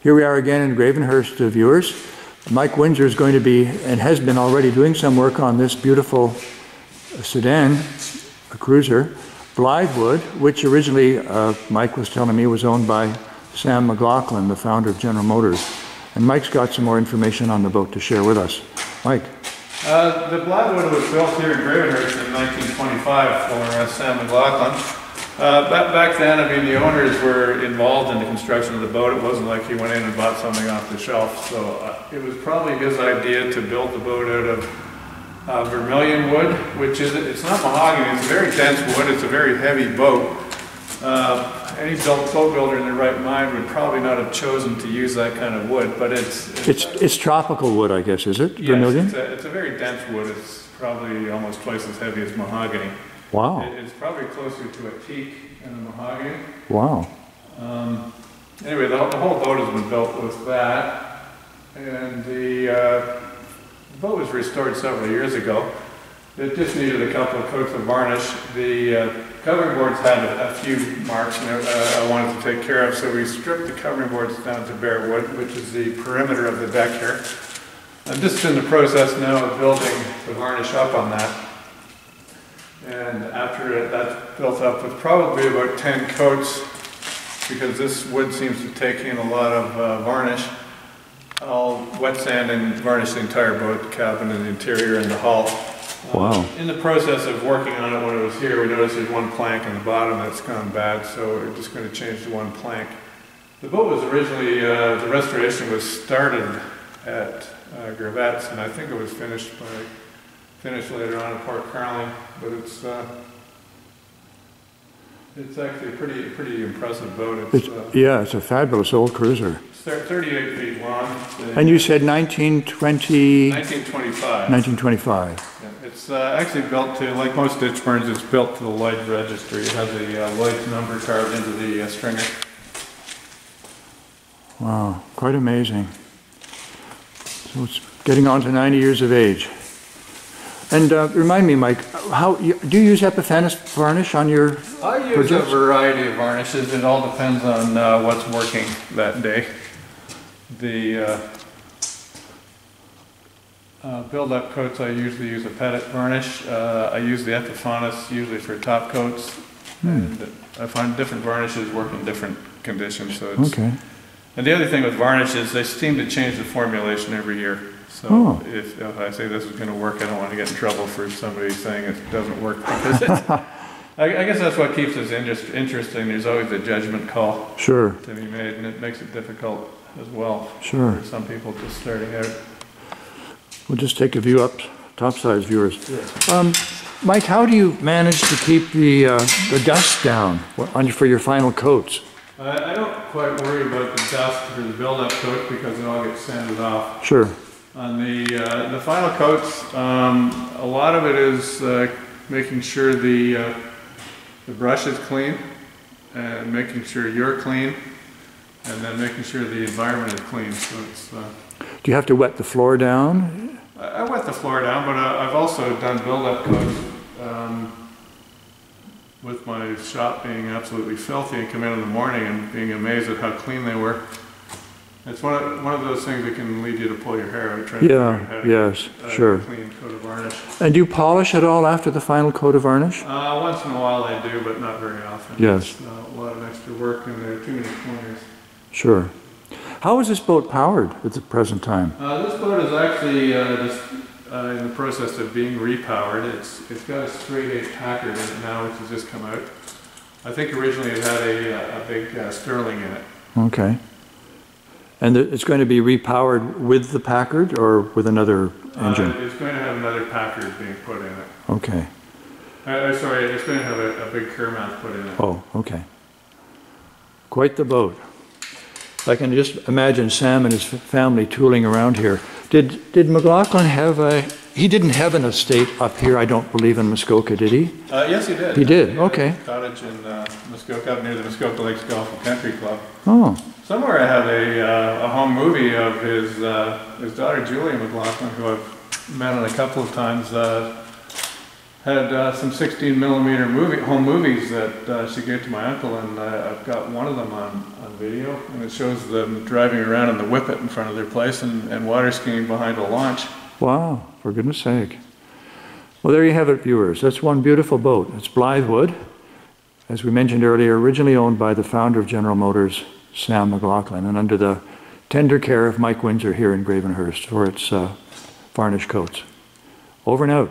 Here we are again in Gravenhurst, viewers. Mike Windsor is going to be, and has been already, doing some work on this beautiful sedan, a cruiser, Blythewood, which originally, Mike was telling me, was owned by Sam McLaughlin, the founder of General Motors. And Mike's got some more information on the boat to share with us. Mike. The Blythewood was built here in Gravenhurst in 1925 for Sam McLaughlin. Back then, I mean, the owners were involved in the construction of the boat. It wasn't like he went in and bought something off the shelf. So it was probably his idea to build the boat out of vermilion wood, which is, it's not mahogany, it's a very dense wood, it's a very heavy boat. Any boat builder in their right mind would probably not have chosen to use that kind of wood, but it's tropical wood, I guess, is it? Yes, vermilion? It's a very dense wood. It's probably almost twice as heavy as mahogany. Wow. It's probably closer to a teak than a mahogany. Wow. Anyway, the whole boat has been built with that, and the boat was restored several years ago. It just needed a couple of coats of varnish. The covering boards had a few marks I wanted to take care of, so we stripped the covering boards down to bare wood, which is the perimeter of the deck here. I'm just in the process now of building the varnish up on that. And after that's built up with probably about 10 coats, because this wood seems to take in a lot of varnish, I'll wet sand and varnish the entire boat, the cabin and the interior and the hull. Wow. In the process of working on it when it was here, we noticed there's one plank in the bottom that's gone bad, so we're just going to change the one plank. The boat was originally, the restoration was started at Kermath, and I think it was finished later on at Port Carling, but it's actually a pretty impressive boat. Yeah, it's a fabulous old cruiser. It's 38 feet long. And you said 1920? 1925. 1925. Yeah, it's actually built to, like most Ditchburns, it's built to the Lloyd's registry. It has a Lloyd's number carved into the stringer. Wow, quite amazing. So it's getting on to 90 years of age. And remind me, Mike, do you use epiphanis varnish on your I use projects? A variety of varnishes. It all depends on what's working that day. The build-up coats, I usually use a pettit varnish. I use the epiphanis usually for top coats. And I find different varnishes work in different conditions. So it's, okay. And the other thing with varnishes, they seem to change the formulation every year. So if I say this is going to work, I don't want to get in trouble for somebody saying it doesn't work, because I guess that's what keeps us interesting. There's always a judgment call to be made, and it makes it difficult as well for some people just starting out. We'll just take a view up, topsides viewers. Yes. Mike, how do you manage to keep the dust down for your final coats? I don't quite worry about the dust for the build-up coat because it all gets sanded off. Sure. On the final coats, a lot of it is making sure the brush is clean, and making sure you're clean, and then making sure the environment is clean. So it's. Do you have to wet the floor down? I wet the floor down, but I've also done build-up coats with my shop being absolutely filthy, and come in the morning and being amazed at how clean they were. It's one of those things that can lead you to pull your hair out. Trying to yes, sure. Clean coat of varnish. And do you polish at all after the final coat of varnish? Once in a while I do, but not very often. Yes. It's a lot of extra work, and there are too many corners. Sure. How is this boat powered at the present time? This boat is actually in the process of being repowered. It's got a straight 8 Packard in it now, which has just come out. I think originally it had a big Sterling in it. Okay. And it's going to be repowered with the Packard or with another engine? It's going to have another Packard being put in it. Okay. Sorry, it's going to have a big Kermath put in it. Oh, okay. Quite the boat. I can just imagine Sam and his family tooling around here. Did McLaughlin have he didn't have an estate up here, I don't believe, in Muskoka, did he? Yes, he did. He did, He okay. had a cottage in Muskoka, up near the Muskoka Lakes Golf and Country Club. Oh. Somewhere I have a home movie of his daughter Julia McLaughlin, who I've met on a couple of times. had some 16 millimeter home movies that she gave to my uncle, and I've got one of them on video, and it shows them driving around in the whippet in front of their place and water skiing behind a launch. Wow, for goodness sake. Well, there you have it, viewers. That's one beautiful boat. It's Blythewood, as we mentioned earlier, originally owned by the founder of General Motors, Sam McLaughlin, and under the tender care of Mike Windsor here in Gravenhurst for its varnish coats. Over and out.